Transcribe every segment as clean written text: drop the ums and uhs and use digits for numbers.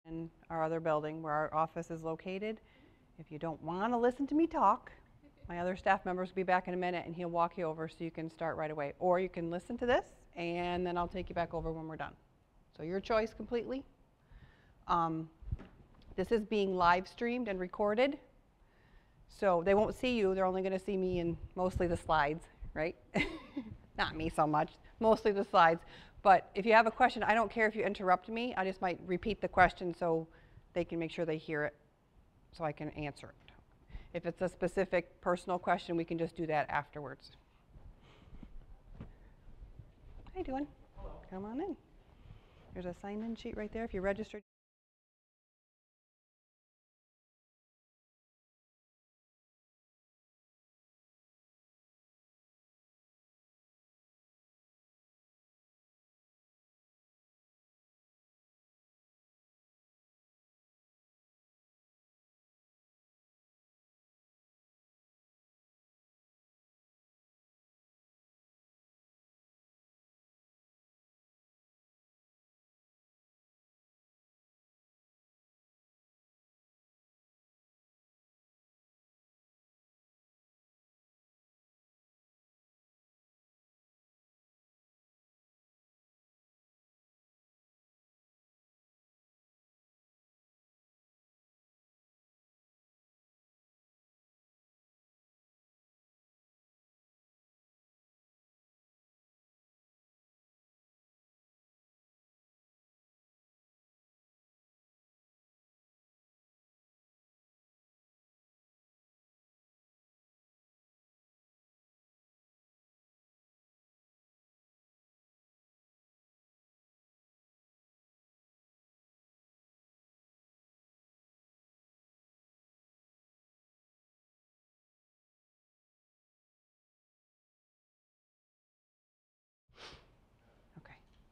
in our other building where our office is located. If you don't want to listen to me talk, my other staff members will be back in a minute and he'll walk you over so you can start right away. Or you can listen to this and then I'll take you back over when we're done. So your choice completely. This is being live streamed and recorded. So they won't see you, they're only going to see me and mostly the slides, right? Not me so much, mostly the slides. But if you have a question, I don't care if you interrupt me, I just might repeat the question so they can make sure they hear it so I can answer it. If it's a specific personal question, we can just do that afterwards. How you doing? Hello. Come on in. There's a sign-in sheet right there if you're registered.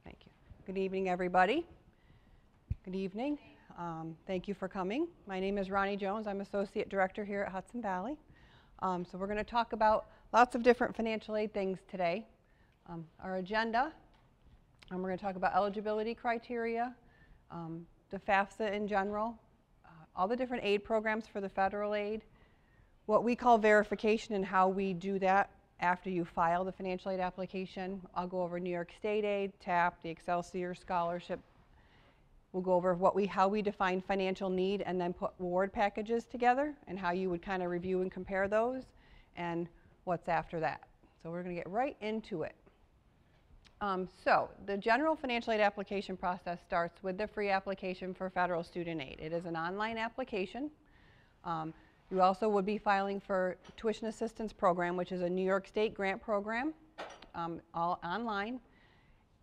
Thank you. Good evening, everybody. Good evening. Thank you for coming. My name is Ronnie Jones. I'm Associate Director here at Hudson Valley. So we're going to talk about lots of different financial aid things today. Our agenda, we're going to talk about eligibility criteria, the FAFSA in general, all the different aid programs for the federal aid, what we call verification and how we do that after you file the financial aid application. I'll go over New York State aid, TAP, the Excelsior scholarship. We'll go over how we define financial need and then put award packages together and how you would kind of review and compare those and what's after that. So we're going to get right into it. So the general financial aid application process starts with the free application for federal student aid. It is an online application. You also would be filing for tuition assistance program, which is a New York State grant program, all online.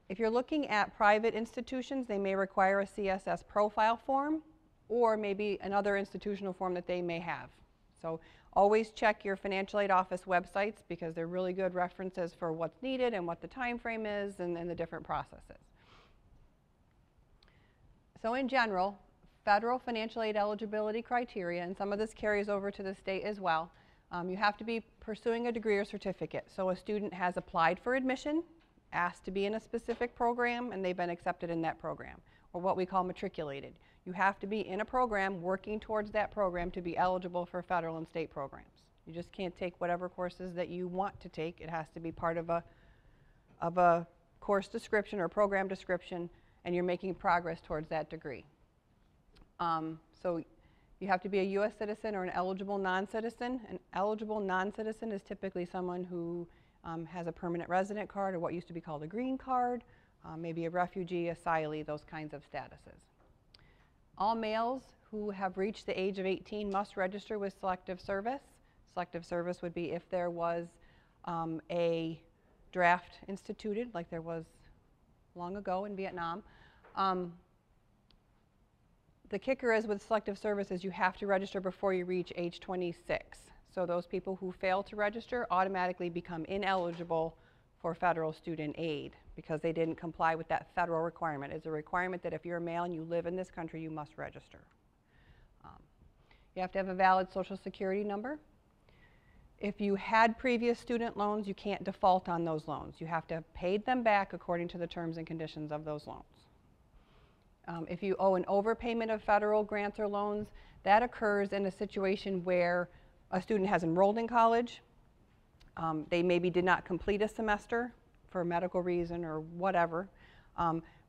If you're looking at private institutions, they may require a CSS profile form or maybe another institutional form that they may have. So always check your financial aid office websites because they're really good references for what's needed and what the time frame is and the different processes. So in general, federal financial aid eligibility criteria, and some of this carries over to the state as well, you have to be pursuing a degree or certificate. So a student has applied for admission, asked to be in a specific program, and they've been accepted in that program, or what we call matriculated. You have to be in a program working towards that program to be eligible for federal and state programs. You just can't take whatever courses that you want to take. It has to be part of a course description or program description, and you're making progress towards that degree. So you have to be a U.S. citizen or an eligible non-citizen. An eligible non-citizen is typically someone who has a permanent resident card or what used to be called a green card, maybe a refugee, asylee, those kinds of statuses. All males who have reached the age of 18 must register with Selective Service. Selective Service would be if there was a draft instituted, like there was long ago in Vietnam. The kicker is with Selective Service is you have to register before you reach age 26. So those people who fail to register automatically become ineligible for federal student aid because they didn't comply with that federal requirement. It's a requirement that if you're a male and you live in this country, you must register. You have to have a valid Social Security number. If you had previous student loans, you can't default on those loans. You have to have paid them back according to the terms and conditions of those loans. If you owe an overpayment of federal grants or loans, that occurs in a situation where a student has enrolled in college, they maybe did not complete a semester for a medical reason or whatever,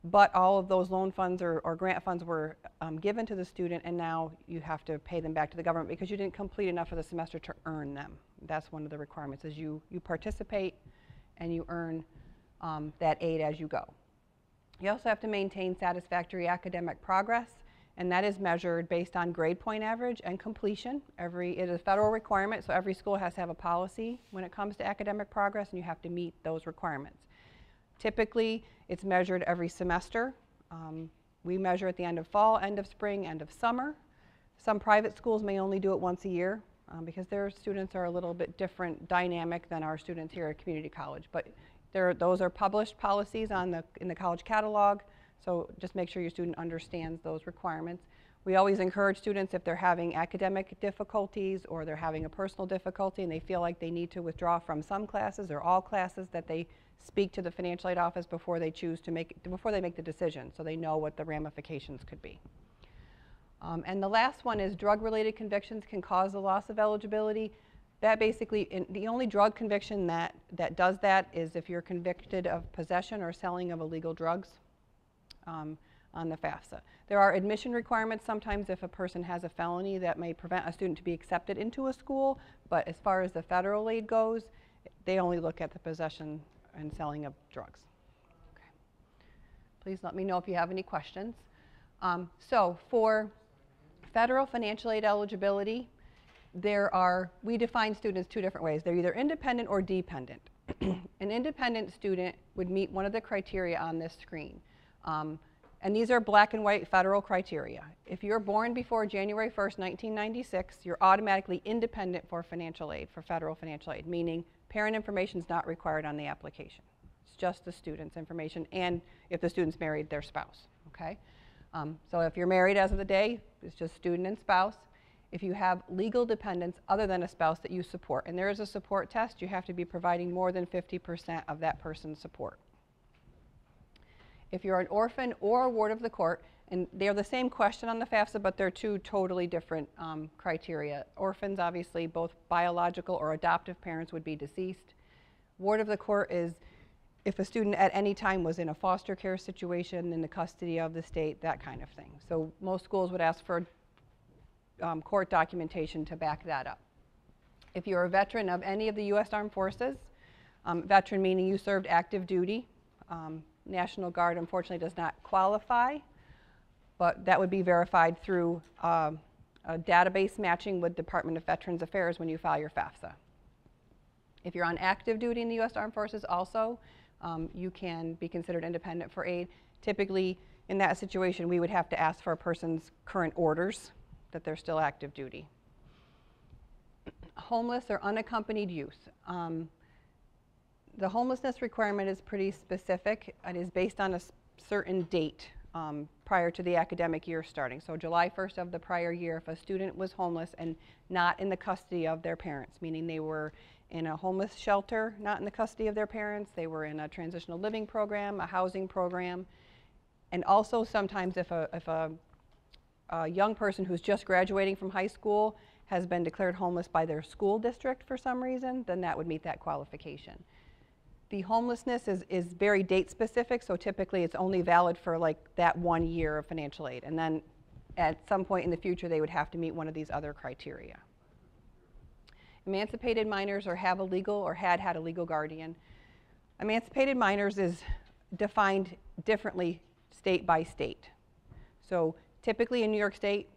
but all of those loan funds or grant funds were given to the student, and now you have to pay them back to the government because you didn't complete enough of the semester to earn them. That's one of the requirements, is you participate and you earn that aid as you go. You also have to maintain satisfactory academic progress, and that is measured based on grade point average and completion. It is a federal requirement, so every school has to have a policy when it comes to academic progress, and you have to meet those requirements. Typically, it's measured every semester. We measure at the end of fall, end of spring, end of summer. Some private schools may only do it once a year because their students are a little bit different dynamic than our students here at community college. But those are published policies in the college catalog, so just make sure your student understands those requirements. We always encourage students, if they're having academic difficulties or they're having a personal difficulty and they feel like they need to withdraw from some classes or all classes, that they speak to the financial aid office before they make the decision, so they know what the ramifications could be. And the last one is drug-related convictions can cause the loss of eligibility. That basically, the only drug conviction that does that is if you're convicted of possession or selling of illegal drugs on the FAFSA. There are admission requirements sometimes if a person has a felony that may prevent a student to be accepted into a school, but as far as the federal aid goes, they only look at the possession and selling of drugs. Okay. Please let me know if you have any questions. So for federal financial aid eligibility, we define students two different ways. They're either independent or dependent. An independent student would meet one of the criteria on this screen. And these are black and white federal criteria. If you're born before January 1st, 1996, you're automatically independent for financial aid, for federal financial aid, meaning parent information is not required on the application. It's just the student's information, and if the student's married, their spouse, okay? So if you're married as of the day, it's just student and spouse. If you have legal dependents other than a spouse that you support, and there is a support test, you have to be providing more than 50% of that person's support. If you're an orphan or a ward of the court, and they're the same question on the FAFSA, but they're two totally different criteria. Orphans, obviously, both biological or adoptive parents would be deceased. Ward of the court is if a student at any time was in a foster care situation, in the custody of the state, that kind of thing. So most schools would ask for court documentation to back that up. If you're a veteran of any of the U.S. Armed Forces, veteran meaning you served active duty, National Guard unfortunately does not qualify, but that would be verified through a database matching with Department of Veterans Affairs when you file your FAFSA. If you're on active duty in the U.S. Armed Forces also, you can be considered independent for aid. Typically, in that situation, we would have to ask for a person's current orders that they're still active duty. Homeless or unaccompanied youth. The homelessness requirement is pretty specific. It is based on a certain date prior to the academic year starting. So July 1st of the prior year, if a student was homeless and not in the custody of their parents, meaning they were in a homeless shelter, not in the custody of their parents, they were in a transitional living program, a housing program, and also sometimes if a young person who's just graduating from high school has been declared homeless by their school district for some reason, then that would meet that qualification. The homelessness is very date specific, so typically it's only valid for like that 1 year of financial aid, and then at some point in the future they would have to meet one of these other criteria. Emancipated minors or have a legal or had a legal guardian. Emancipated minors is defined differently state by state. So typically in New York State,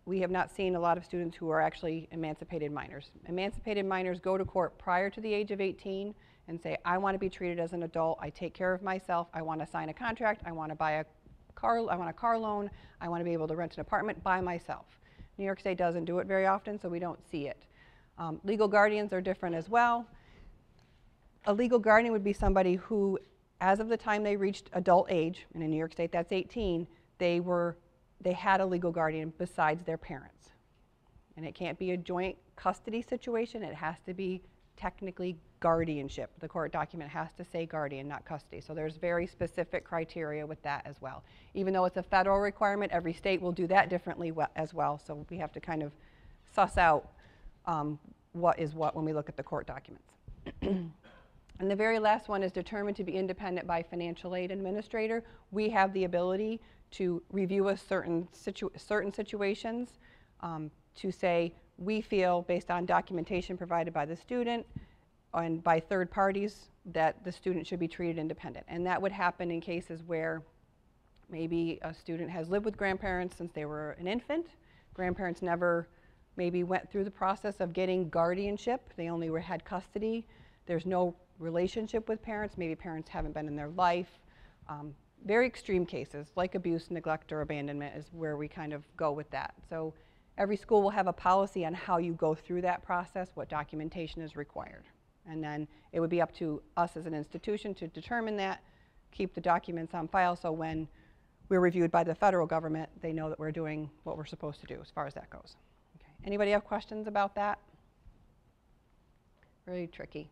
we have not seen a lot of students who are actually emancipated minors. Emancipated minors go to court prior to the age of 18 and say, I want to be treated as an adult, I take care of myself, I want to sign a contract, I want to buy a car, I want a car loan, I want to be able to rent an apartment by myself. New York State doesn't do it very often, so we don't see it. Legal guardians are different as well. A legal guardian would be somebody who, as of the time they reached adult age, and in New York State that's 18, they had a legal guardian besides their parents. And it can't be a joint custody situation, it has to be technically guardianship. The court document has to say guardian, not custody. So there's very specific criteria with that as well. Even though it's a federal requirement, every state will do that differently as well. So we have to kind of suss out what is what when we look at the court documents. And the very last one is determined to be independent by financial aid administrator. We have the ability to review a certain situations to say, we feel based on documentation provided by the student and by third parties that the student should be treated independent. And that would happen in cases where maybe a student has lived with grandparents since they were an infant. Grandparents never maybe went through the process of getting guardianship. They only had custody. There's no relationship with parents. Maybe parents haven't been in their life. Very extreme cases like abuse, neglect, or abandonment is where we kind of go with that. So every school will have a policy on how you go through that process, what documentation is required. And then it would be up to us as an institution to determine that, keep the documents on file, so when we're reviewed by the federal government, they know that we're doing what we're supposed to do as far as that goes. Okay. Anybody have questions about that? Really tricky.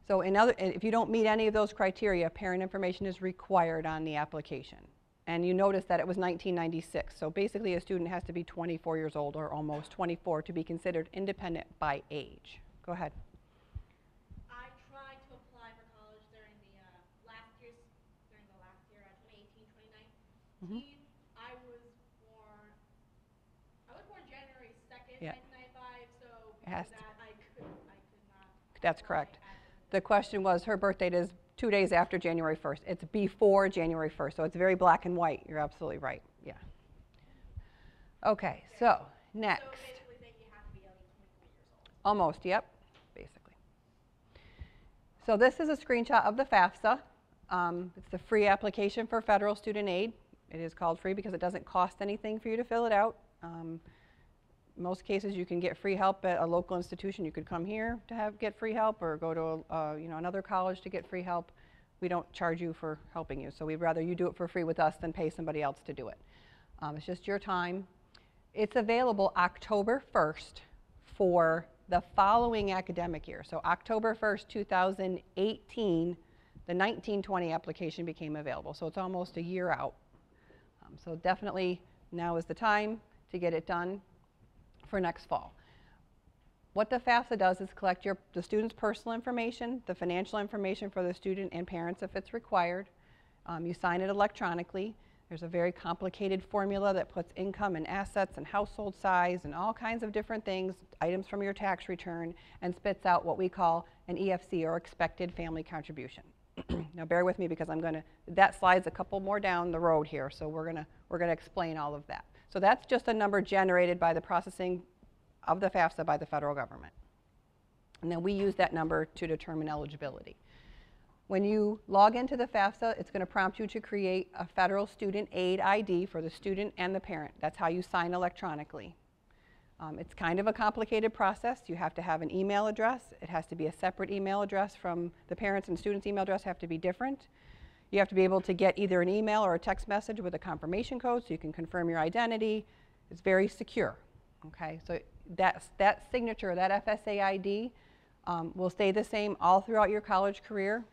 So if you don't meet any of those criteria, parent information is required on the application. And you notice that it was 1996. So basically a student has to be 24 years old or almost 24 to be considered independent by age. Go ahead. I tried to apply for college during the last year, 2018, 2019. Mm-hmm. I was born January 2nd, Yeah. 1995, so Has that I could not. That's correct. The question was, her birth date is 2 days after January 1st. It's before January 1st, so it's very black and white. You're absolutely right. Yeah. Okay, so next. So basically saying you have to be at least 24 years old. Almost, yep, basically. So this is a screenshot of the FAFSA. It's the free application for federal student aid. It is called free because it doesn't cost anything for you to fill it out. Most cases you can get free help at a local institution. You could come here to get free help or go to another college to get free help. We don't charge you for helping you, so we'd rather you do it for free with us than pay somebody else to do it. It's just your time. It's available October 1st for the following academic year. So October 1st, 2018, the 1920 application became available. So it's almost a year out. So definitely now is the time to get it done for next fall. What the FAFSA does is collect the student's personal information, the financial information for the student and parents if it's required. You sign it electronically. There's a very complicated formula that puts income and assets and household size and all kinds of different things, items from your tax return, and spits out what we call an EFC, or expected family contribution. Now bear with me because that slide's a couple more down the road here, so we're gonna explain all of that. So that's just a number generated by the processing of the FAFSA by the federal government. And then we use that number to determine eligibility. When you log into the FAFSA, it's going to prompt you to create a federal student aid ID for the student and the parent. That's how you sign electronically. It's kind of a complicated process. You have to have an email address. It has to be a separate email address from the parents, and student's email address have to be different. You have to be able to get either an email or a text message with a confirmation code so you can confirm your identity. It's very secure. Okay, so that signature, that FSA ID, will stay the same all throughout your college career.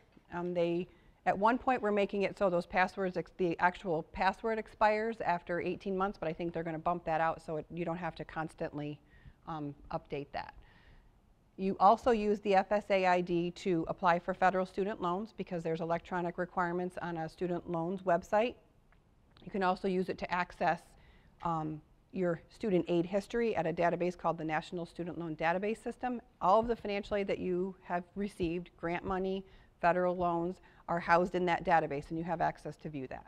At one point we're making it so those passwords, the actual password expires after 18 months, but I think they're going to bump that out so you don't have to constantly update that. You also use the FSA ID to apply for federal student loans because there's electronic requirements on a student loans website. You can also use it to access your student aid history at a database called the National Student Loan Database System. All of the financial aid that you have received, grant money, federal loans, are housed in that database, and you have access to view that.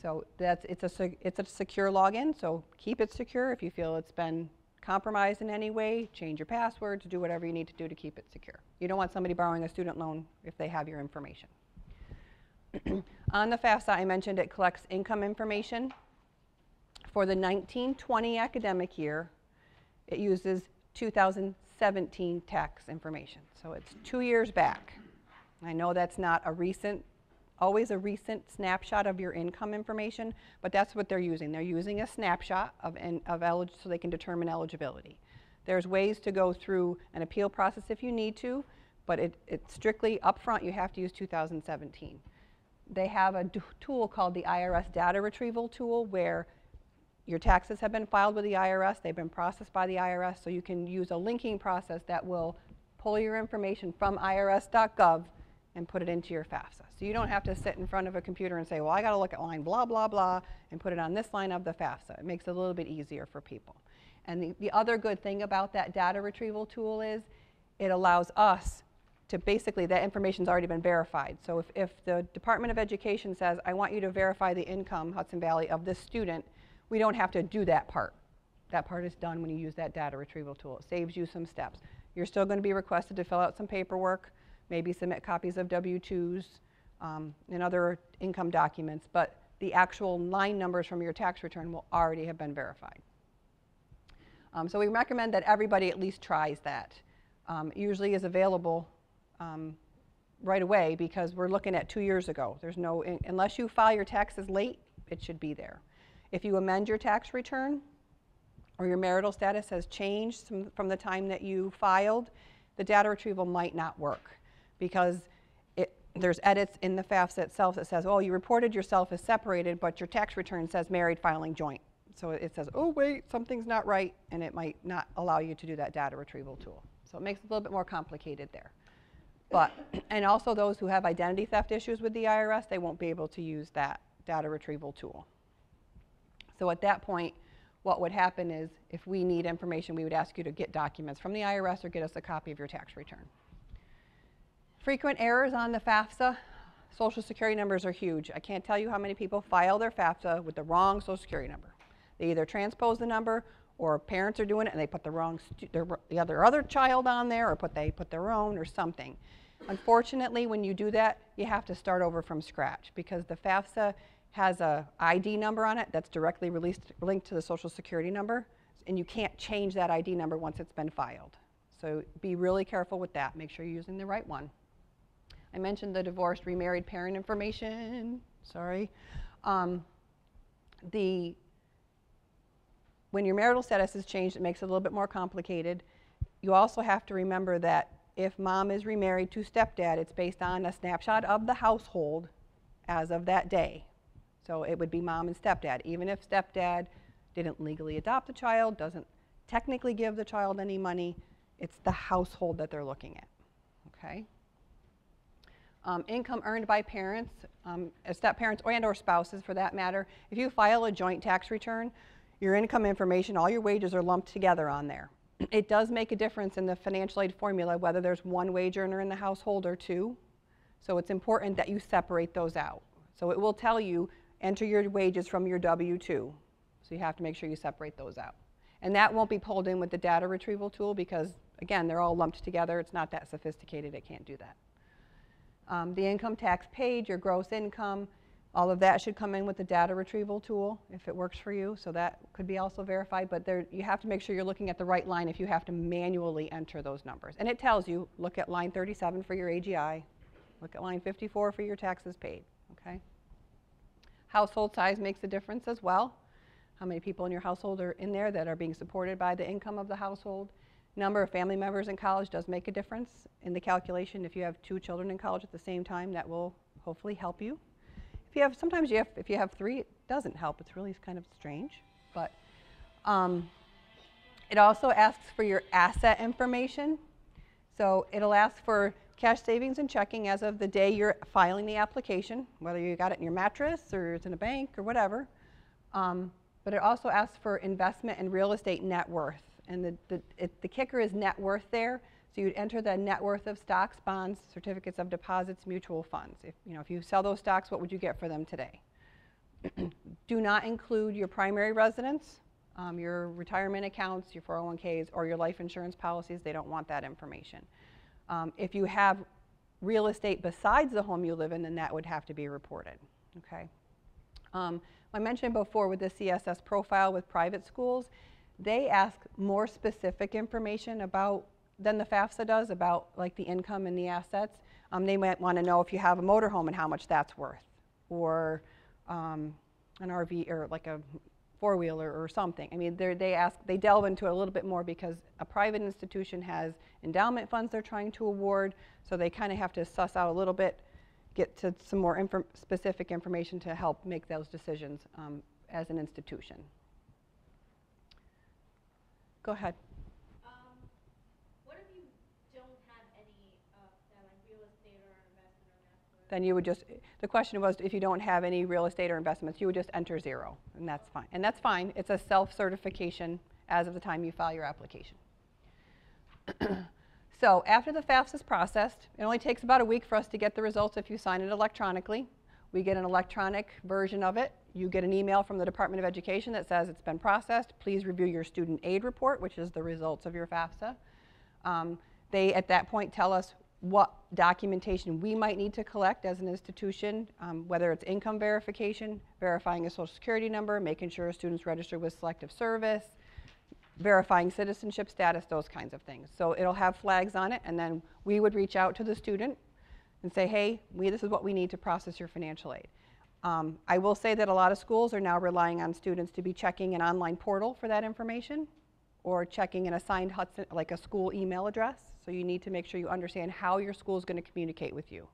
So it's a secure login, so keep it secure. If you feel it's been compromised in any way, change your passwords, do whatever you need to do to keep it secure. You don't want somebody borrowing a student loan if they have your information. On the FAFSA, I mentioned it collects income information. For the 1920 academic year, it uses 2017 tax information. So it's 2 years back. I know that's not always a recent snapshot of your income information, but that's what they're using. They're using a snapshot so they can determine eligibility. There's ways to go through an appeal process if you need to, but it's strictly upfront, you have to use 2017. They have a tool called the IRS data retrieval tool where your taxes have been filed with the IRS, they've been processed by the IRS, so you can use a linking process that will pull your information from irs.gov and put it into your FAFSA. So you don't have to sit in front of a computer and say, well, I got to look at line blah, blah, blah, and put it on this line of the FAFSA. It makes it a little bit easier for people. And the other good thing about that data retrieval tool is it allows us to basically, that information's already been verified. So if the Department of Education says, I want you to verify the income, Hudson Valley, of this student, we don't have to do that part. That part is done when you use that data retrieval tool. It saves you some steps. You're still going to be requested to fill out some paperwork, maybe submit copies of W-2s and other income documents, but the actual line numbers from your tax return will already have been verified. So we recommend that everybody at least tries that. It usually is available right away because we're looking at 2 years ago. There's no, unless you file your taxes late, it should be there. If you amend your tax return or your marital status has changed from the time that you filed, the data retrieval might not work because there's edits in the FAFSA itself that says, oh, you reported yourself as separated, but your tax return says married filing joint. So it says, oh, wait, something's not right, and it might not allow you to do that data retrieval tool. So it makes it a little bit more complicated there. But, and also those who have identity theft issues with the IRS, they won't be able to use that data retrieval tool. So at that point, what would happen is if we need information, we would ask you to get documents from the IRS or get us a copy of your tax return. Frequent errors on the FAFSA, Social Security numbers are huge. I can't tell you how many people file their FAFSA with the wrong Social Security number. They either transpose the number or parents are doing it and they put the wrong, the other child on there, or they put their own or something. Unfortunately, when you do that, you have to start over from scratch because the FAFSA has a ID number on it that's directly linked to the Social Security number, and you can't change that ID number once it's been filed. So be really careful with that. Make sure you're using the right one. I mentioned the divorced remarried parent information. Sorry. When your marital status is changed, it makes it a little bit more complicated. You also have to remember that if mom is remarried to stepdad, it's based on a snapshot of the household as of that day. So it would be mom and stepdad. Even if stepdad didn't legally adopt the child, doesn't technically give the child any money, it's the household that they're looking at, okay? Income earned by parents, step-parents and or spouses for that matter. If you file a joint tax return, your income information, all your wages are lumped together on there. It does make a difference in the financial aid formula whether there's one wage earner in the household or two. So it's important that you separate those out. So it will tell you, enter your wages from your W-2. So you have to make sure you separate those out. And that won't be pulled in with the data retrieval tool because, again, they're all lumped together. It's not that sophisticated. It can't do that. The income tax paid, your gross income, all of that should come in with the data retrieval tool if it works for you. So that could be also verified. But you have to make sure you're looking at the right line if you have to manually enter those numbers. And it tells you, look at line 37 for your AGI. Look at line 54 for your taxes paid. Okay? Household size makes a difference as well. How many people in your household are in there that are being supported by the income of the household? Number of family members in college does make a difference in the calculation. If you have 2 children in college at the same time, that will hopefully help you. If you have, sometimes if you have 3, it doesn't help. It's really kind of strange. But it also asks for your asset information. So it'll ask for cash savings and checking as of the day you're filing the application, whether you got it in your mattress or it's in a bank or whatever. But it also asks for investment and real estate net worth. And the kicker is net worth there. So you'd enter the net worth of stocks, bonds, certificates of deposits, mutual funds. If you sell those stocks, what would you get for them today? Do not include your primary residence, your retirement accounts, your 401ks, or your life insurance policies. They don't want that information. If you have real estate besides the home you live in, then that would have to be reported. Okay. I mentioned before with the CSS profile with private schools, they ask more specific information than the FAFSA does about like the income and the assets. They might want to know if you have a motorhome and how much that's worth, or an RV or like a four-wheeler or something. I mean, they delve into it a little bit more because a private institution has endowment funds they're trying to award, so they kind of have to suss out a little bit, get to some more specific information to help make those decisions as an institution. Go ahead. What if you don't have any of that, like real estate or investment or that? Then you would just, the question was if you don't have any real estate or investments, you would just enter 0, and that's fine. And that's fine. It's a self-certification as of the time you file your application. So after the FAFSA is processed, it only takes about a week for us to get the results if you sign it electronically. We get an electronic version of it. You get an email from the Department of Education that says it's been processed. Please review your student aid report, which is the results of your FAFSA. They, at that point, tell us what documentation we might need to collect as an institution, whether it's income verification, verifying a social security number, making sure a student's registered with selective service, verifying citizenship status, those kinds of things. So it'll have flags on it, and then we would reach out to the student and say, hey, this is what we need to process your financial aid. I will say that a lot of schools are now relying on students to be checking an online portal for that information or checking an assigned Hudson, like a school email address. So you need to make sure you understand how your school is going to communicate with you.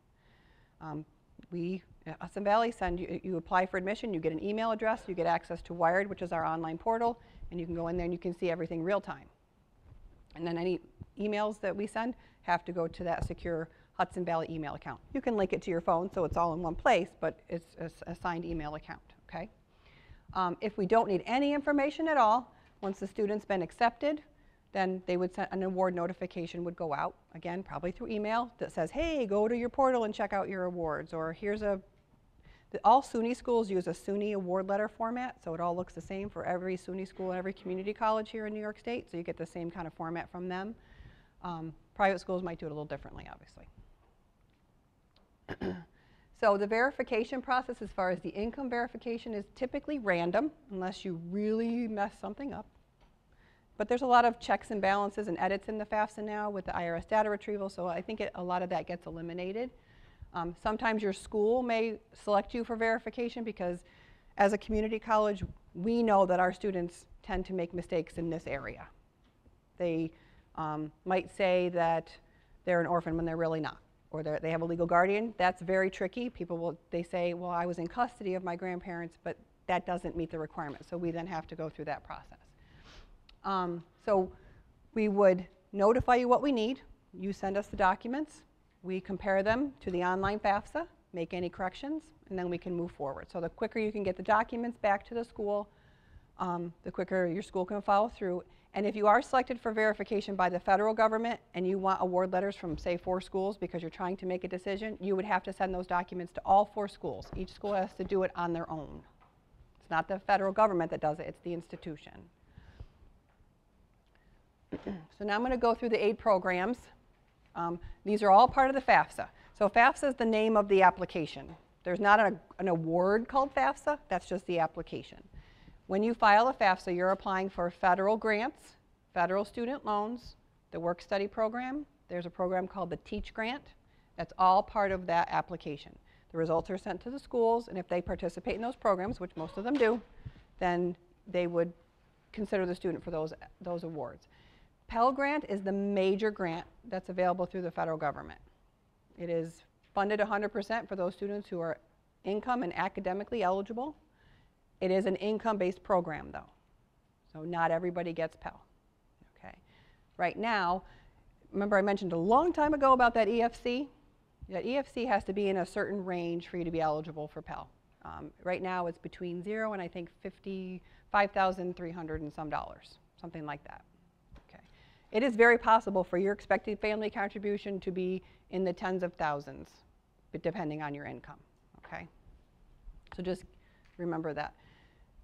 We at Hudson Valley send you apply for admission, you get an email address, you get access to Wired, which is our online portal, and you can go in there and you can see everything real time. And then any emails that we send have to go to that secure Hudson Valley email account. You can link it to your phone so it's all in one place, but it's an assigned email account, okay? If we don't need any information at all, once the student's been accepted, then they would send an award notification would go out, again, probably through email, that says, hey, go to your portal and check out your awards, or here's all SUNY schools use a SUNY award letter format, so it all looks the same for every SUNY school and every community college here in New York State, so you get the same kind of format from them. Private schools might do it a little differently, obviously. So the verification process as far as the income verification is typically random unless you really mess something up. But there's a lot of checks and balances and edits in the FAFSA now with the IRS data retrieval, so I think a lot of that gets eliminated. Sometimes your school may select you for verification because as a community college, we know that our students tend to make mistakes in this area. They might say that they're an orphan when they're really not, or they have a legal guardian. That's very tricky. They say, well, I was in custody of my grandparents, but that doesn't meet the requirements, so we then have to go through that process. So we would notify you what we need. You send us the documents. We compare them to the online FAFSA, make any corrections, and then we can move forward. So the quicker you can get the documents back to the school, the quicker your school can follow through. And if you are selected for verification by the federal government and you want award letters from, say, 4 schools because you're trying to make a decision, you would have to send those documents to all 4 schools. Each school has to do it on their own. It's not the federal government that does it, it's the institution. So now I'm going to go through the aid programs. These are all part of the FAFSA. So FAFSA is the name of the application. There's not an award called FAFSA, that's just the application. When you file a FAFSA, you're applying for federal grants, federal student loans, the work-study program. There's a program called the TEACH grant. That's all part of that application. The results are sent to the schools, and if they participate in those programs, which most of them do, then they would consider the student for those awards. Pell Grant is the major grant that's available through the federal government. It is funded 100% for those students who are income and academically eligible. It is an income-based program, though, so not everybody gets Pell. Okay. Right now, remember I mentioned a long time ago about that EFC? That EFC has to be in a certain range for you to be eligible for Pell. Right now, it's between 0 and I think $55,300 and some dollars, something like that. Okay. It is very possible for your expected family contribution to be in the tens of thousands, but depending on your income. Okay. So just remember that.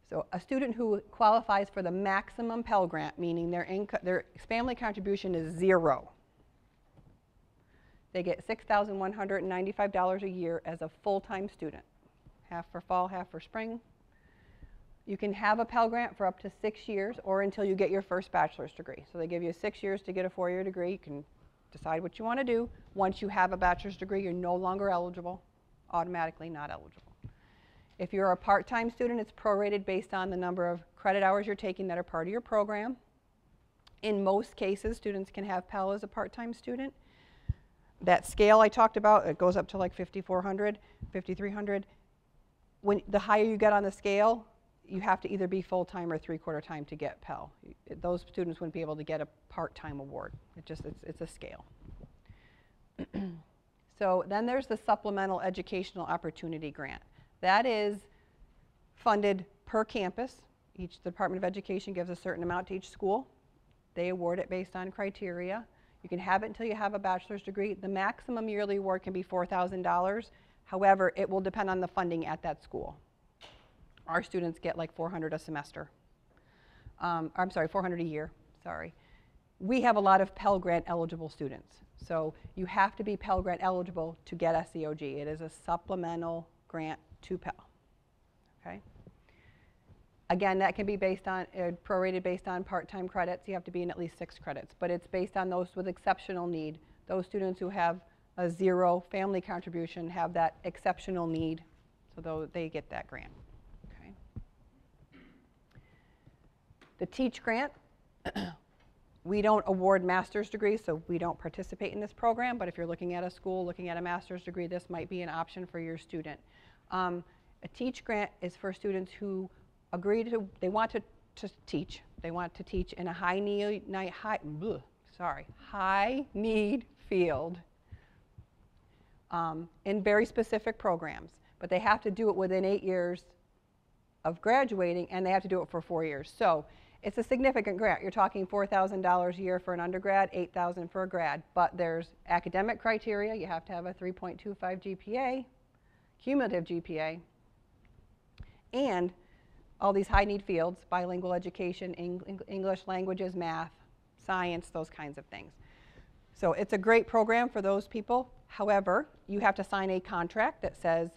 So a student who qualifies for the maximum Pell Grant, meaning their family contribution is 0, they get $6,195 a year as a full-time student, half for fall, half for spring. You can have a Pell Grant for up to 6 years or until you get your first bachelor's degree. So they give you 6 years to get a 4-year degree. You can decide what you want to do. Once you have a bachelor's degree, you're no longer eligible, automatically not eligible. If you're a part-time student, it's prorated based on the number of credit hours you're taking that are part of your program. In most cases, students can have Pell as a part-time student. That scale I talked about, it goes up to like 5,400, 5,300. When the higher you get on the scale, you have to either be full-time or three-quarter time to get Pell. Those students wouldn't be able to get a part-time award. It's a scale. So then there's the Supplemental Educational Opportunity Grant. That is funded per campus. Each Department of Education gives a certain amount to each school. They award it based on criteria. You can have it until you have a bachelor's degree. The maximum yearly award can be $4,000. However, it will depend on the funding at that school. Our students get like $400 a semester. I'm sorry, $400 a year, sorry. We have a lot of Pell Grant eligible students. So you have to be Pell Grant eligible to get SEOG. It is a supplemental grant to Pell, okay? Again, that can be based on, prorated based on part-time credits. You have to be in at least 6 credits, but it's based on those with exceptional need. Those students who have a 0 family contribution have that exceptional need, so they get that grant, okay? The TEACH grant, we don't award master's degrees, so we don't participate in this program, but if you're looking at a school, looking at a master's degree, this might be an option for your student. A TEACH grant is for students who agree to, they want to teach. They want to teach in a high need field in very specific programs, but they have to do it within 8 years of graduating, and they have to do it for 4 years. So it's a significant grant. You're talking $4,000 a year for an undergrad, $8,000 for a grad, but there's academic criteria. You have to have a 3.25 GPA, cumulative GPA, and all these high need fields, bilingual education, English languages, math, science, those kinds of things. So it's a great program for those people. However, you have to sign a contract that says,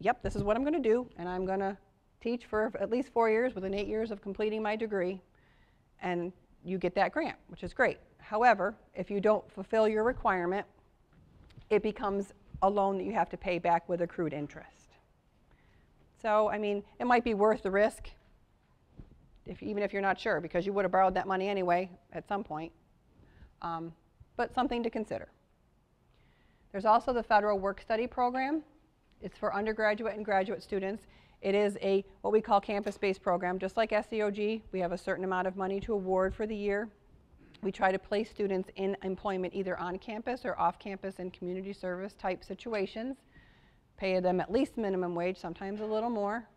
yep, this is what I'm going to do, and I'm going to teach for at least 4 years within 8 years of completing my degree, and you get that grant, which is great. However, if you don't fulfill your requirement, it becomes a loan that you have to pay back with accrued interest. So, I mean, it might be worth the risk, even if you're not sure, because you would have borrowed that money anyway at some point, but something to consider. There's also the Federal Work-Study Program. It's for undergraduate and graduate students. It is a what we call campus-based program. Just like SEOG, we have a certain amount of money to award for the year. We try to place students in employment either on campus or off campus in community service type situations. Pay them at least minimum wage, sometimes a little more.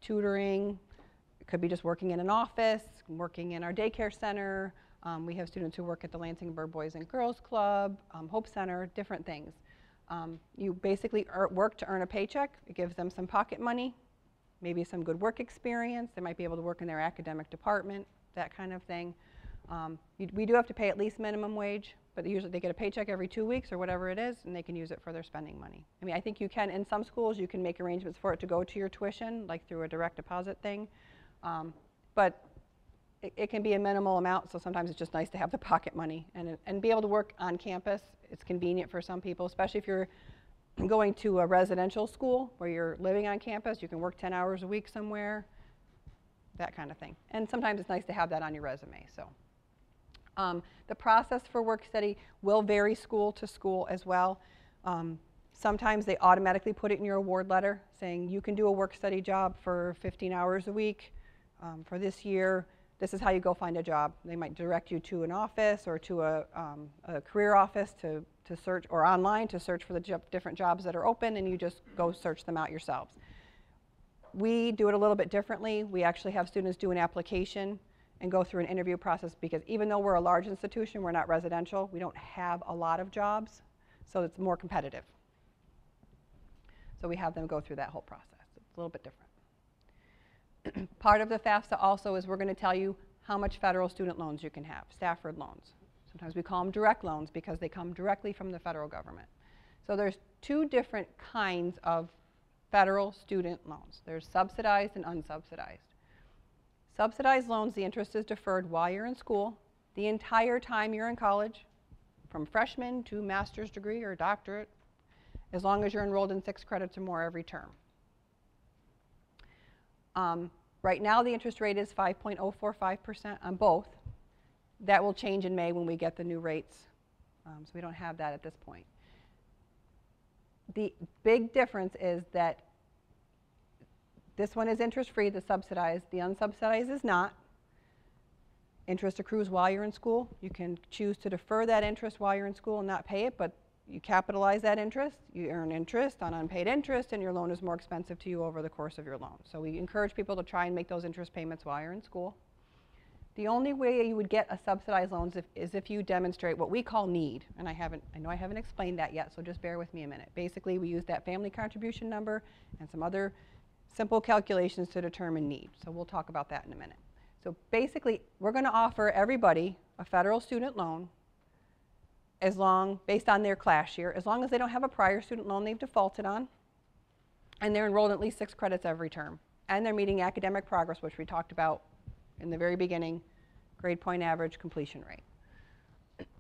Tutoring, it could be just working in an office, working in our daycare center. We have students who work at the Lansingburg Boys and Girls Club, Hope Center, different things. You basically work to earn a paycheck. It gives them some pocket money, maybe some good work experience. They might be able to work in their academic department, that kind of thing. We do have to pay at least minimum wage, but usually they get a paycheck every 2 weeks or whatever it is, and they can use it for their spending money. I mean, I think you can, in some schools, you can make arrangements for it to go to your tuition, like through a direct deposit thing. But it can be a minimal amount, so sometimes it's just nice to have the pocket money and be able to work on campus. It's convenient for some people, especially if you're going to a residential school where you're living on campus. You can work 10 hours a week somewhere, that kind of thing. And sometimes it's nice to have that on your resume. So. The process for work study will vary school to school as well. Sometimes they automatically put it in your award letter saying you can do a work study job for 15 hours a week for this year. This is how you go find a job. They might direct you to an office or to a career office to search, or online to search for the different jobs that are open, and you just go search them out yourselves. We do it a little bit differently. We actually have students do an application and go through an interview process, because even though we're a large institution, we're not residential, we don't have a lot of jobs, so it's more competitive. So we have them go through that whole process. It's a little bit different. Part of the FAFSA also is we're going to tell you how much federal student loans you can have, Stafford loans. Sometimes we call them direct loans because they come directly from the federal government. So there's 2 different kinds of federal student loans. There's subsidized and unsubsidized. Subsidized loans, the interest is deferred while you're in school, the entire time you're in college, from freshman to master's degree or doctorate, as long as you're enrolled in 6 credits or more every term. Right now, the interest rate is 5.045% on both. That will change in May when we get the new rates, so we don't have that at this point. The big difference is that this one is interest-free, the subsidized. The unsubsidized is not. Interest accrues while you're in school. You can choose to defer that interest while you're in school and not pay it, but you capitalize that interest, you earn interest on unpaid interest, and your loan is more expensive to you over the course of your loan. So we encourage people to try and make those interest payments while you're in school. The only way you would get a subsidized loan is if you demonstrate what we call need. And I know I haven't explained that yet, so just bear with me a minute. Basically, we use that family contribution number and some other simple calculations to determine need. So we'll talk about that in a minute. So basically, we're going to offer everybody a federal student loan based on their class year, as long as they don't have a prior student loan they've defaulted on, and they're enrolled in at least 6 credits every term, and they're meeting academic progress, which we talked about in the very beginning, grade point average, completion rate.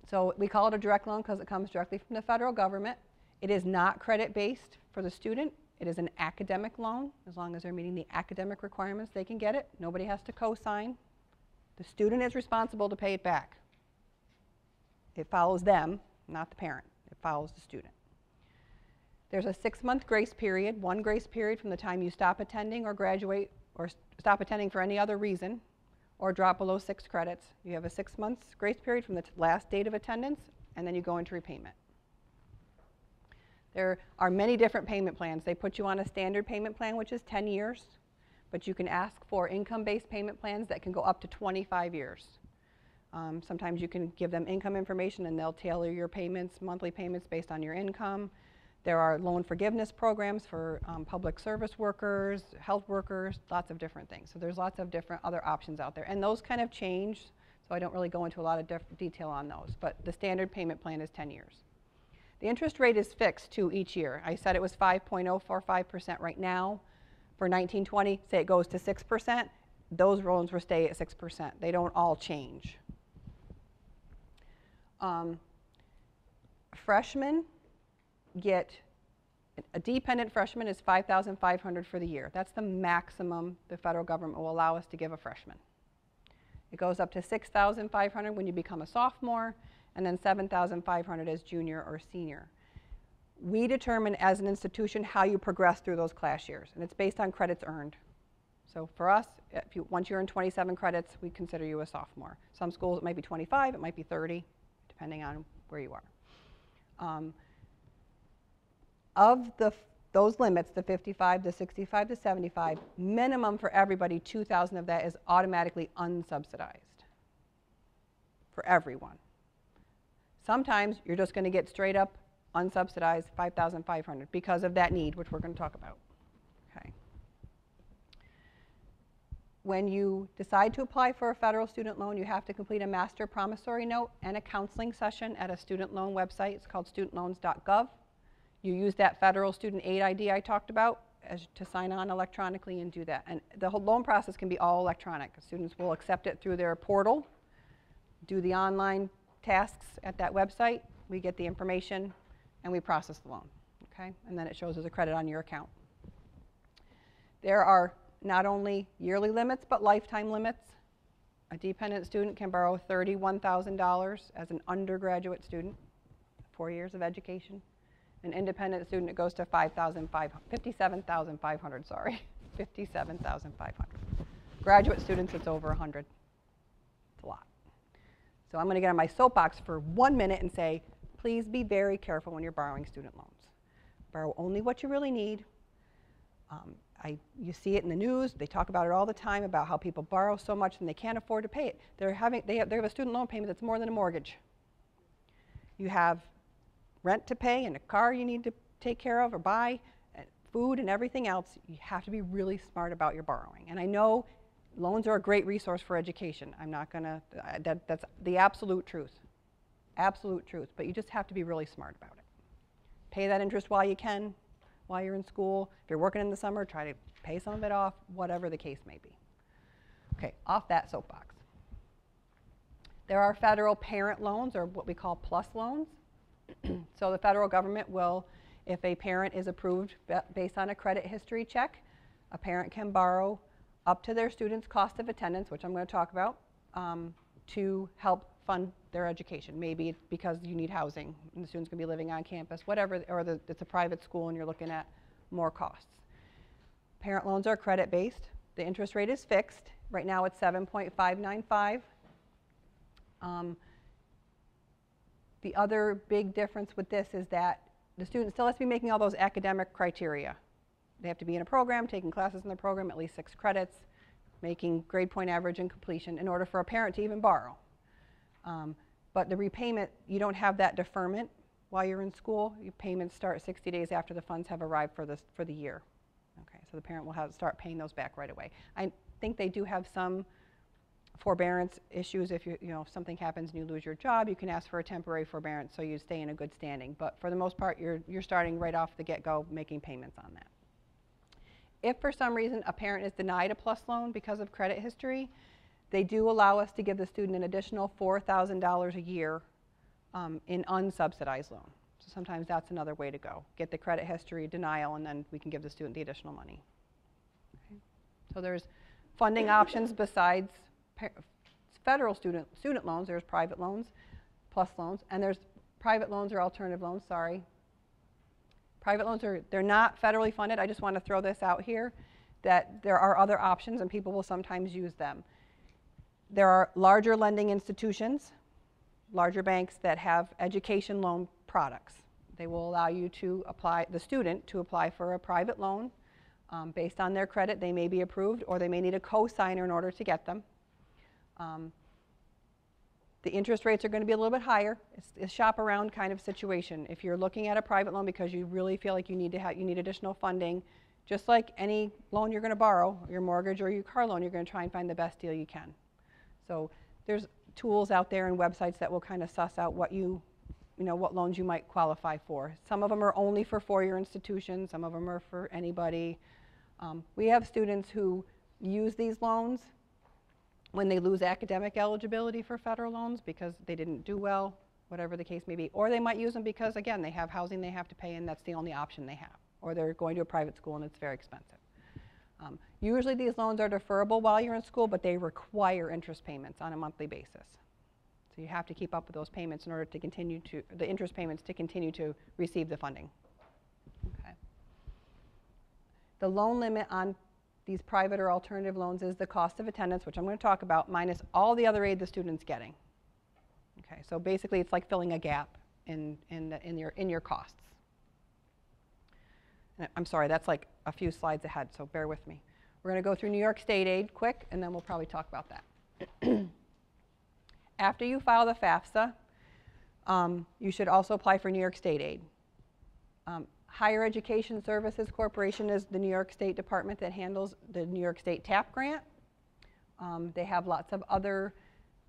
So we call it a direct loan because it comes directly from the federal government. It is not credit-based for the student. It is an academic loan. As long as they're meeting the academic requirements, they can get it. Nobody has to co-sign. The student is responsible to pay it back. It follows them, not the parent. It follows the student. There's a 6-month grace period, one grace period from the time you stop attending or graduate or stop attending for any other reason or drop below 6 credits. You have a 6 months grace period from the last date of attendance, and then you go into repayment. There are many different payment plans. They put you on a standard payment plan, which is 10 years, but you can ask for income-based payment plans that can go up to 25 years. Sometimes you can give them income information and they'll tailor your payments, monthly payments based on your income. There are loan forgiveness programs for public service workers, health workers, lots of different things. So there's lots of different other options out there. And those kind of change, so I don't really go into a lot of detail on those. But the standard payment plan is 10 years. The interest rate is fixed too each year. I said it was 5.045% right now. For 1920, say it goes to 6%, those loans will stay at 6%. They don't all change. Freshmen get, a dependent freshman is $5,500 for the year. That's the maximum the federal government will allow us to give a freshman. It goes up to $6,500 when you become a sophomore, and then $7,500 as junior or senior. We determine as an institution how you progress through those class years, and it's based on credits earned. So for us, once you earn 27 credits, we consider you a sophomore. Some schools it might be 25, it might be 30, depending on where you are. Of those limits, the 55, the 65, the 75, minimum for everybody, 2,000 of that is automatically unsubsidized for everyone. Sometimes you're just going to get straight up unsubsidized $5,500 because of that need, which we're going to talk about. Okay. When you decide to apply for a federal student loan, you have to complete a master promissory note and a counseling session at a student loan website. It's called studentloans.gov. You use that federal student aid ID I talked about to sign on electronically and do that. And the whole loan process can be all electronic. Students will accept it through their portal, do the online tasks at that website. We get the information and we process the loan. Okay? And then it shows as a credit on your account. There are not only yearly limits but lifetime limits. A dependent student can borrow $31,000 as an undergraduate student, 4 years of education. An independent student, it goes to $57,500, sorry, $57,500. Graduate students, it's over 100. It's a lot. So I'm going to get on my soapbox for 1 minute and say, please be very careful when you're borrowing student loans. Borrow only what you really need. You see it in the news. They talk about it all the time about how people borrow so much and they can't afford to pay it. They have a student loan payment that's more than a mortgage. You have rent to pay and a car you need to take care of or buy, and food and everything else. You have to be really smart about your borrowing. And I know loans are a great resource for education. I'm not going to, that's the absolute truth. Absolute truth. But you just have to be really smart about it. Pay that interest while you can, while you're in school. If you're working in the summer, try to pay some of it off, whatever the case may be. Okay, off that soapbox. There are federal parent loans, or what we call PLUS loans. So the federal government will, if a parent is approved based on a credit history check, a parent can borrow up to their students' cost of attendance, which I'm going to talk about, to help fund their education. Maybe it's because you need housing and the student's going to be living on campus, whatever, or it's a private school and you're looking at more costs. Parent loans are credit-based. The interest rate is fixed. Right now it's 7.595. The other big difference with this is that the student still has to be making all those academic criteria. They have to be in a program, taking classes in the program, at least 6 credits, making grade point average and completion in order for a parent to even borrow. But the repayment, you don't have that deferment while you're in school. Your payments start 60 days after the funds have arrived for the year. Okay, so the parent will have to start paying those back right away. I think they do have some forbearance issues. If if something happens and you lose your job, you can ask for a temporary forbearance so you stay in a good standing. But for the most part, you're starting right off the get-go making payments on that. If for some reason a parent is denied a PLUS loan because of credit history, they do allow us to give the student an additional $4,000 a year in unsubsidized loan. So sometimes that's another way to go. Get the credit history denial, and then we can give the student the additional money. Okay. So there's funding options besides federal student loans. There's private loans, PLUS loans, and there's private loans or alternative loans, sorry. Private loans they're not federally funded. I just want to throw this out here that there are other options and people will sometimes use them. There are larger lending institutions, larger banks that have education loan products. They will allow you to apply, the student to apply for a private loan. Based on their credit, they may be approved or they may need a co-signer in order to get them. The interest rates are going to be a little bit higher. It's a shop around kind of situation. If you're looking at a private loan because you really feel like you need additional funding, just like any loan you're going to borrow, your mortgage or your car loan, you're going to try and find the best deal you can. So there's tools out there and websites that will kind of suss out what what loans you might qualify for. Some of them are only for four-year institutions. Some of them are for anybody. We have students who use these loans when they lose academic eligibility for federal loans because they didn't do well, whatever the case may be. Or they might use them because, again, they have housing they have to pay and that's the only option they have. Or they're going to a private school and it's very expensive. Usually these loans are deferrable while you're in school, but they require interest payments on a monthly basis. So you have to keep up with those payments in order to continue the interest payments to continue to receive the funding. Okay. The loan limit on these private or alternative loans is the cost of attendance, which I'm going to talk about, minus all the other aid the student's getting. Okay, so basically it's like filling a gap in your costs. And I'm sorry, that's like a few slides ahead, so bear with me. We're going to go through New York State aid quick, and then we'll probably talk about that. After you file the FAFSA, you should also apply for New York State aid. Higher Education Services Corporation is the New York State department that handles the New York State TAP grant. They have lots of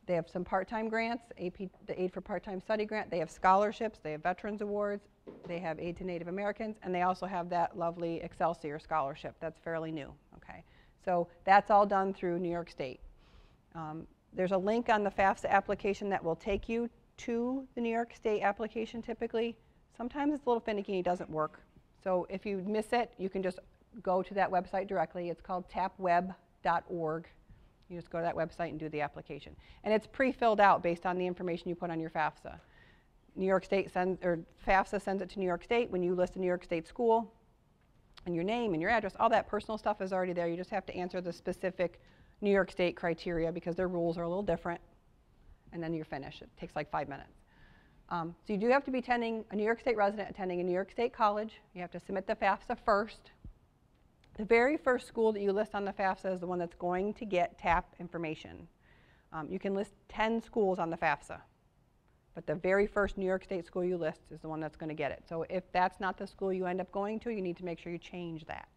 they have some part-time grants, the Aid for Part-Time Study grant. They have scholarships, they have Veterans Awards, they have Aid to Native Americans, and they also have that lovely Excelsior scholarship that's fairly new. Okay, so that's all done through New York State. There's a link on the FAFSA application that will take you to the New York State application typically. Sometimes it's a little finicky and it doesn't work. So if you miss it, you can just go to that website directly. It's called tapweb.org. You just go to that website and do the application. And it's pre-filled out based on the information you put on your FAFSA. New York State FAFSA sends it to New York State. When you list a New York State school and your name and your address, all that personal stuff is already there. You just have to answer the specific New York State criteria because their rules are a little different. And then you're finished. It takes like 5 minutes. So you do have to be a New York State resident attending a New York State college. You have to submit the FAFSA first. The very first school that you list on the FAFSA is the one that's going to get TAP information. You can list 10 schools on the FAFSA, but the very first New York State school you list is the one that's going to get it. So if that's not the school you end up going to, you need to make sure you change that.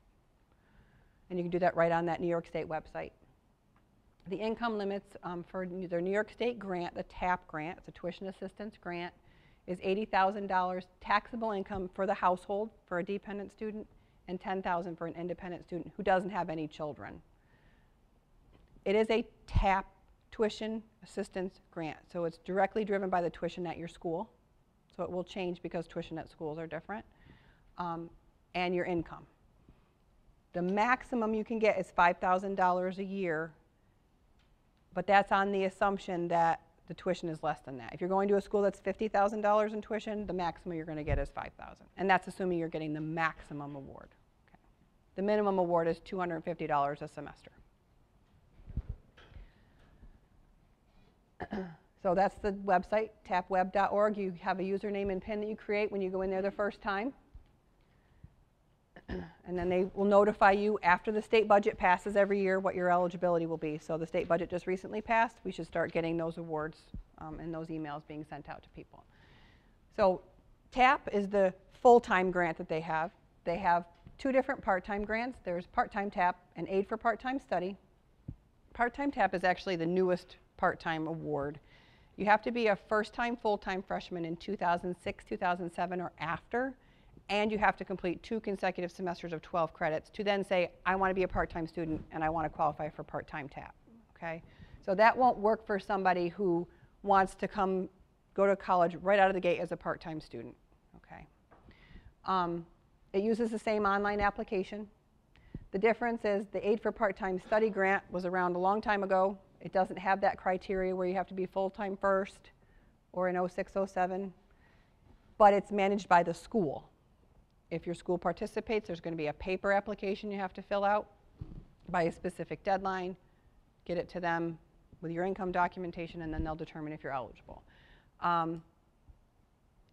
And you can do that right on that New York State website. The income limits for their New York State grant, the TAP grant, it's a tuition assistance grant, is $80,000 taxable income for the household for a dependent student and $10,000 for an independent student who doesn't have any children. It is a TAP tuition assistance grant, so it's directly driven by the tuition at your school. So it will change because tuition at schools are different, and your income. The maximum you can get is $5,000 a year, but that's on the assumption that the tuition is less than that. If you're going to a school that's $50,000 in tuition, the maximum you're going to get is $5,000, and that's assuming you're getting the maximum award. Okay. The minimum award is $250 a semester. So that's the website, tapweb.org. You have a username and PIN that you create when you go in there the first time. And then they will notify you after the state budget passes every year what your eligibility will be. So the state budget just recently passed. We should start getting those awards and those emails being sent out to people. So TAP is the full-time grant that they have. They have two different part-time grants. There's part-time TAP and Aid for Part-Time Study. Part-time TAP is actually the newest part-time award. You have to be a first-time full-time freshman in 2006, 2007, or after, and you have to complete 2 consecutive semesters of 12 credits to then say, I want to be a part-time student and I want to qualify for part-time TAP. Okay? So that won't work for somebody who wants to go to college right out of the gate as a part-time student. Okay? It uses the same online application. The difference is the Aid for Part-Time Study grant was around a long time ago. It doesn't have that criteria where you have to be full-time first or in 06, 07, but it's managed by the school. If your school participates, there's going to be a paper application you have to fill out by a specific deadline, get it to them with your income documentation, and then they'll determine if you're eligible.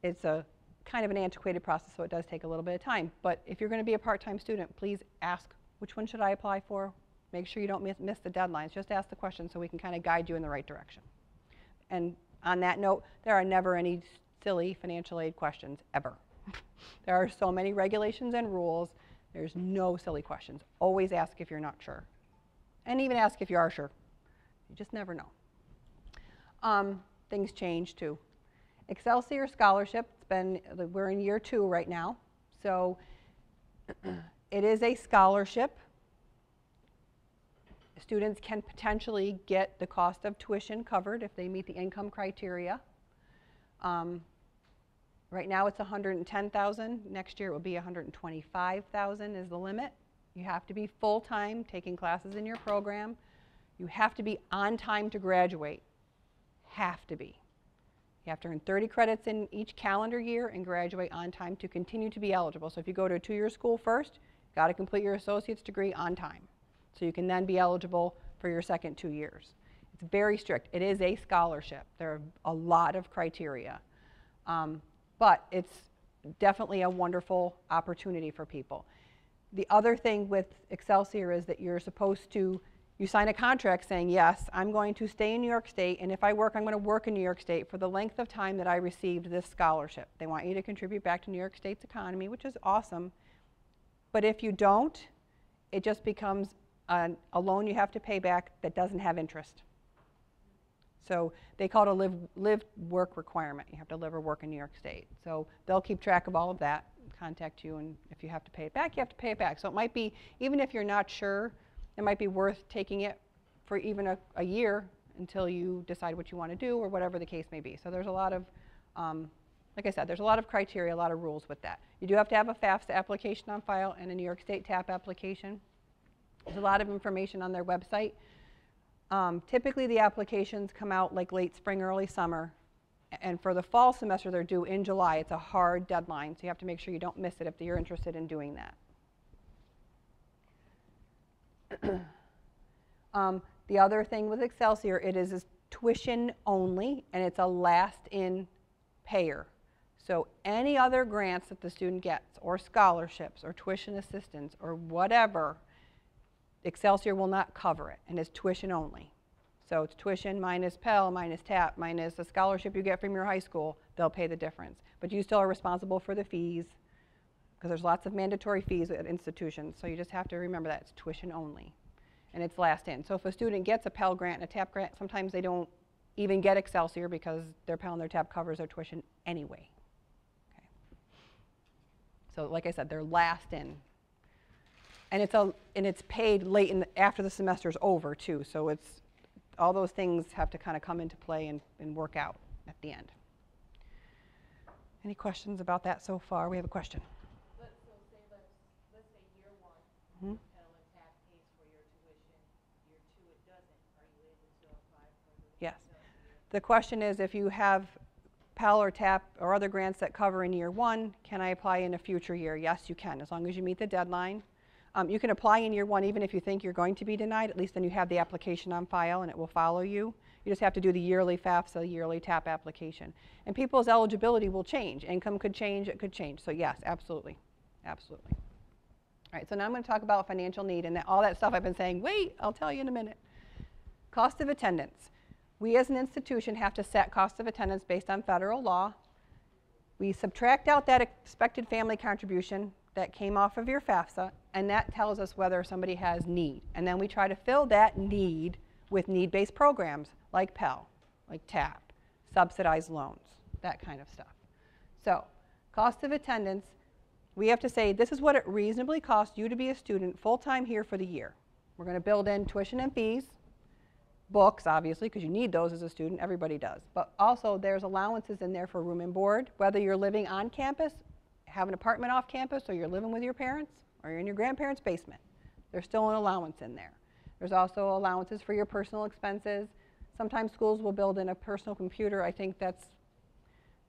It's a kind of an antiquated process, so it does take a little bit of time. But if you're going to be a part-time student, please ask, which one should I apply for? Make sure you don't miss the deadlines. Just ask the question so we can kind of guide you in the right direction. And on that note, there are never any silly financial aid questions, ever. There are so many regulations and rules. There's no silly questions. Always ask if you're not sure. And even ask if you are sure. You just never know. Things change too. Excelsior Scholarship, we're in year 2 right now. So it is a scholarship. Students can potentially get the cost of tuition covered if they meet the income criteria. Right now it's $110,000. Next year it will be $125,000 is the limit. You have to be full-time taking classes in your program. You have to be on time to graduate. Have to be. You have to earn 30 credits in each calendar year and graduate on time to continue to be eligible. So if you go to a 2-year school first, you've got to complete your associate's degree on time. So you can then be eligible for your second 2 years. It's very strict. It is a scholarship. There are a lot of criteria. But it's definitely a wonderful opportunity for people. The other thing with Excelsior is that you're supposed to, you sign a contract saying, yes, I'm going to stay in New York State, and if I work, I'm going to work in New York State for the length of time that I received this scholarship. They want you to contribute back to New York State's economy, which is awesome. But if you don't, it just becomes a loan you have to pay back that doesn't have interest. So they call it a live-work requirement. You have to live or work in New York State. So they'll keep track of all of that, contact you, and if you have to pay it back, you have to pay it back. So it might be, even if you're not sure, it might be worth taking it for even a year until you decide what you want to do or whatever the case may be. So there's a lot of, like I said, there's a lot of criteria, a lot of rules with that. You do have to have a FAFSA application on file and a New York State TAP application. There's a lot of information on their website. Typically the applications come out like late spring, early summer, and for the fall semester they're due in July. It's a hard deadline, so you have to make sure you don't miss it if you're interested in doing that. The other thing with Excelsior, it is tuition only, and it's a last-in payer. So any other grants that the student gets, or scholarships, or tuition assistance, or whatever, Excelsior will not cover it, and it's tuition only. So it's tuition minus Pell, minus TAP, minus a scholarship you get from your high school. They'll pay the difference. But you still are responsible for the fees, because there's lots of mandatory fees at institutions. So you just have to remember that it's tuition only, and it's last in. So if a student gets a Pell grant and a TAP grant, sometimes they don't even get Excelsior because their Pell and their TAP covers their tuition anyway. Okay. So like I said, they're last in. And it's paid late after the semester's over too, so it's all those things have to kind of come into play and work out at the end. Any questions about that so far? We have a question. Let's say year 1, The question is, if you have Pell or TAP or other grants that cover in year 1, can I apply in a future year? Yes, you can, as long as you meet the deadline. You can apply in year 1 even if you think you're going to be denied. At least then you have the application on file and it will follow you. You just have to do the yearly FAFSA, yearly TAP application. And people's eligibility will change. Income could change, it could change. So yes, absolutely, absolutely. All right, so now I'm going to talk about financial need and all that stuff I've been saying. Wait, I'll tell you in a minute. Cost of attendance. We as an institution have to set cost of attendance based on federal law. We subtract out that expected family contribution that came off of your FAFSA, and that tells us whether somebody has need. And then we try to fill that need with need-based programs like Pell, like TAP, subsidized loans, that kind of stuff. So, cost of attendance, we have to say this is what it reasonably costs you to be a student full-time here for the year. We're going to build in tuition and fees, books, obviously, because you need those as a student. Everybody does. But also, there's allowances in there for room and board, whether you're living on campus, have an apartment off campus, or you're living with your parents, or you're in your grandparents' basement. There's still an allowance in there. There's also allowances for your personal expenses. Sometimes schools will build in a personal computer. I think that's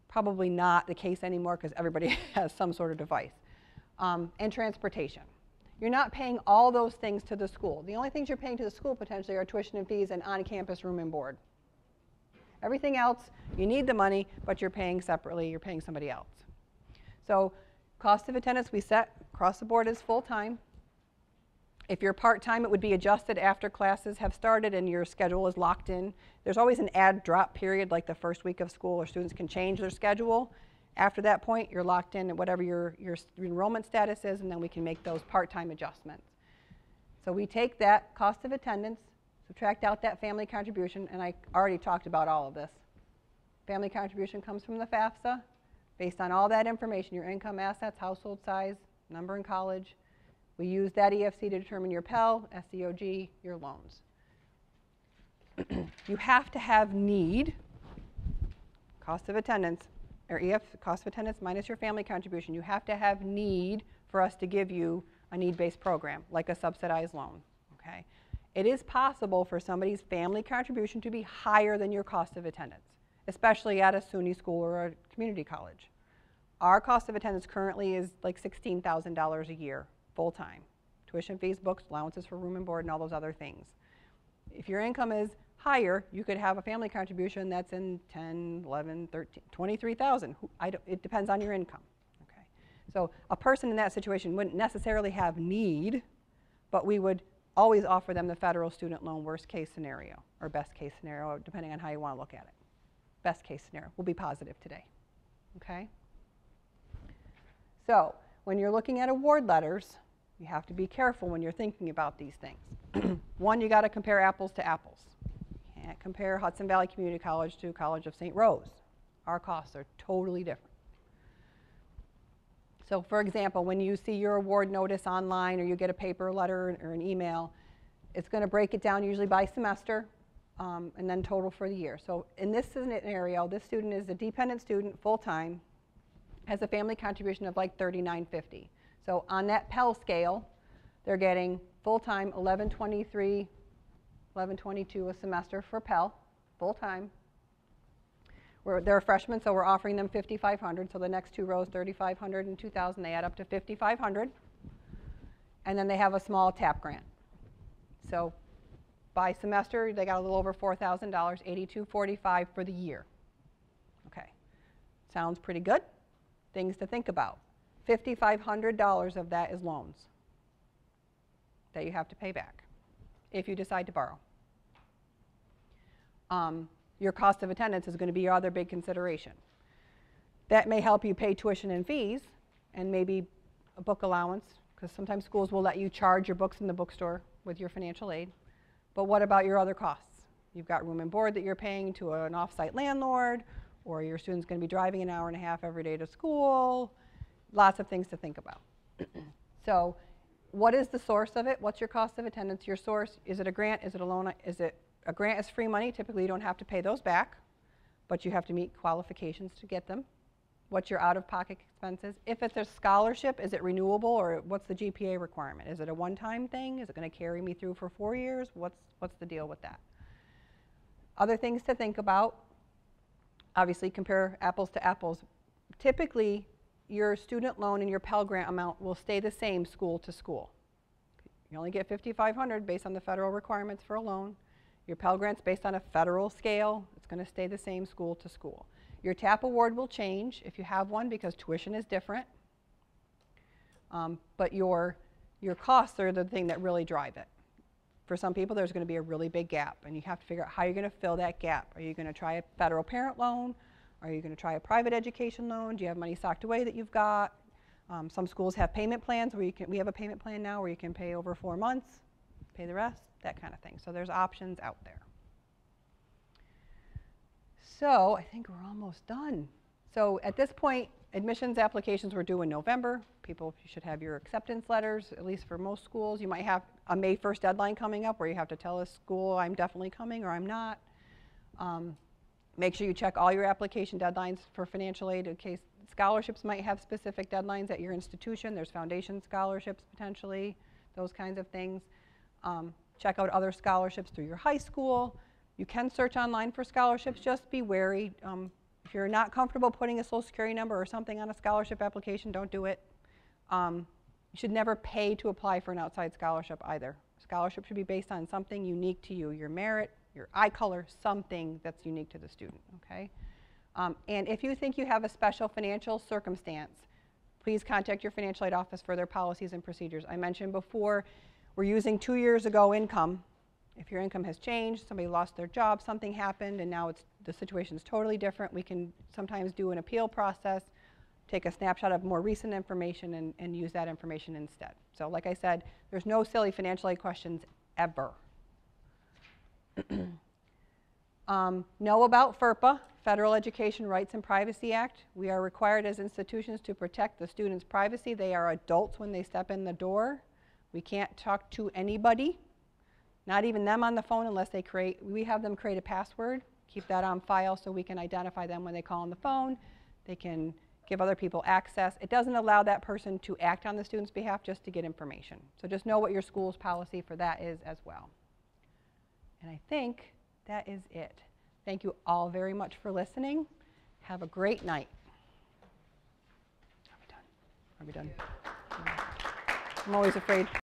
probably not the case anymore because everybody has some sort of device. And transportation. You're not paying all those things to the school. The only things you're paying to the school potentially are tuition and fees and on-campus room and board. Everything else, you need the money, but you're paying separately. You're paying somebody else. So cost of attendance we set across the board is full-time. If you're part-time, it would be adjusted after classes have started and your schedule is locked in. There's always an add-drop period, like the first week of school, or students can change their schedule. After that point, you're locked in at whatever your enrollment status is, and then we can make those part-time adjustments. So we take that cost of attendance, subtract out that family contribution, and I already talked about all of this. Family contribution comes from the FAFSA. Based on all that information, your income, assets, household size, number in college. We use that EFC to determine your Pell, SEOG, your loans. You have to have need, cost of attendance, or cost of attendance minus your family contribution. You have to have need for us to give you a need-based program, like a subsidized loan. Okay? It is possible for somebody's family contribution to be higher than your cost of attendance, especially at a SUNY school or a community college. Our cost of attendance currently is like $16,000 a year, full-time. Tuition fees, books, allowances for room and board, and all those other things. If your income is higher, you could have a family contribution that's in 10, 11, 13, 23,000. It depends on your income. Okay? So a person in that situation wouldn't necessarily have need, but we would always offer them the federal student loan worst case scenario, or best case scenario, depending on how you want to look at it. Best case scenario. We'll be positive today. Okay? So when you're looking at award letters, you have to be careful when you're thinking about these things. One, you got to compare apples to apples. You can't compare Hudson Valley Community College to College of St. Rose. Our costs are totally different. So for example, when you see your award notice online or you get a paper letter or an email, it's going to break it down usually by semester and then total for the year. So in this scenario, this student is a dependent student, full-time, has a family contribution of like $39.50. So on that Pell scale, they're getting full-time $11.23, $11.22 a semester for Pell, full-time. They're a freshman, so we're offering them $5,500. So the next two rows, $3,500 and $2,000, they add up to $5,500. And then they have a small TAP grant. So by semester, they got a little over $4,000, $82.45 for the year. Okay, sounds pretty good. Things to think about. $5,500 of that is loans that you have to pay back if you decide to borrow. Your cost of attendance is going to be your other big consideration. That may help you pay tuition and fees and maybe a book allowance, because sometimes schools will let you charge your books in the bookstore with your financial aid. But what about your other costs? You've got room and board that you're paying to an off-site landlord, or your student's going to be driving an hour and a half every day to school. Lots of things to think about. So what is the source of it? What's your cost of attendance? Your source, is it a grant? Is it a loan? Is it a grant is free money? Typically you don't have to pay those back, but you have to meet qualifications to get them. What's your out-of-pocket expenses? If it's a scholarship, is it renewable, or what's the GPA requirement? Is it a one-time thing? Is it going to carry me through for 4 years? What's the deal with that? Other things to think about, obviously compare apples to apples. Typically, your student loan and your Pell Grant amount will stay the same school to school. You only get $5,500 based on the federal requirements for a loan. Your Pell Grant's based on a federal scale. It's going to stay the same school to school. Your TAP award will change if you have one because tuition is different. But your costs are the thing that really drive it. For some people, there's going to be a really big gap, and you have to figure out how you're going to fill that gap. Are you going to try a federal parent loan? Are you going to try a private education loan? Do you have money socked away that you've got? Some schools have payment plans where we have a payment plan now where you can pay over 4 months, pay the rest, that kind of thing. So there's options out there. So I think we're almost done. So at this point, admissions applications were due in November. People should have your acceptance letters, at least for most schools. You might have a May 1st deadline coming up where you have to tell a school, I'm definitely coming or I'm not. Make sure you check all your application deadlines for financial aid in case scholarships might have specific deadlines at your institution. There's foundation scholarships potentially, those kinds of things. Check out other scholarships through your high school. You can search online for scholarships. Just be wary. If you're not comfortable putting a social security number or something on a scholarship application, don't do it. You should never pay to apply for an outside scholarship either. Scholarship should be based on something unique to you, your merit, your eye color, something that's unique to the student, okay? And if you think you have a special financial circumstance, please contact your financial aid office for their policies and procedures. I mentioned before, we're using 2 years ago income. If your income has changed, somebody lost their job, something happened, and now the situation is totally different, we can sometimes do an appeal process, take a snapshot of more recent information and use that information instead. So like I said, there's no silly financial aid questions ever. Know about FERPA, Federal Education Rights and Privacy Act. We are required as institutions to protect the students' privacy. They are adults when they step in the door. We can't talk to anybody, not even them on the phone unless we have them create a password. Keep that on file so we can identify them when they call on the phone. They can give other people access. It doesn't allow that person to act on the student's behalf, just to get information. So just know what your school's policy for that is as well. And I think that is it. Thank you all very much for listening. Have a great night. Are we done? Are we done? I'm always afraid.